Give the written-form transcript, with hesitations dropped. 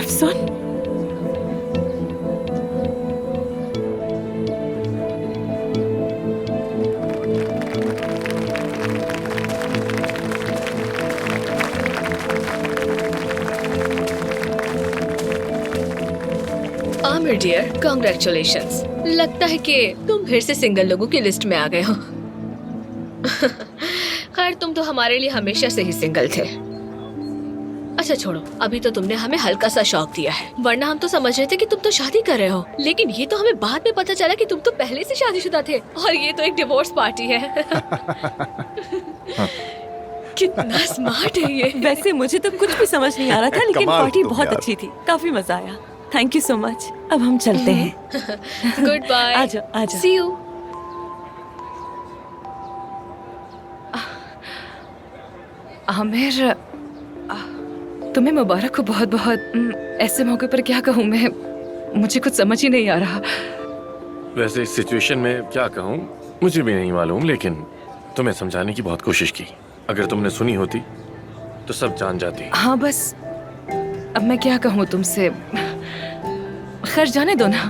एफसून, Aamir dear, congratulations. लगता है कि तुम फिर से सिंगल लोगों की लिस्ट में आ गए हो। खैर, तुम तो हमारे लिए हमेशा से ही सिंगल थे। अच्छा छोड़ो, अभी तो तुमने हमें हल्का सा शौक दिया है, वरना हम तो समझ रहे थे कि तुम तो शादी कर रहे हो। लेकिन ये तो हमें बाद में पता चला कि तुम तो पहले से शादीशुदा थे और ये तो एक डिवोर्स पार्टी है। कितना स्मार्ट है ये। वैसे मुझे तो कुछ भी समझ नहीं आ रहा था, लेकिन कमाल पार्टी तुम बहुत यार। अच्छी थी, काफी मजा आया। Thank you so much. अब हम चलते हैं। Good bye. आ जाओ, आ जाओ। सी यू। आमिर, तुम्हें मुबारक हो बहुत बहुत। ऐसे मौके पर क्या कहूँ मैं, मुझे कुछ समझ ही नहीं आ रहा। वैसे इस सिचुएशन में क्या कहूँ मुझे भी नहीं मालूम, लेकिन तुम्हें समझाने की बहुत कोशिश की। अगर तुमने सुनी होती तो सब जान जाती। हाँ बस अब मैं क्या कहूँ तुमसे, खैर जाने दो ना।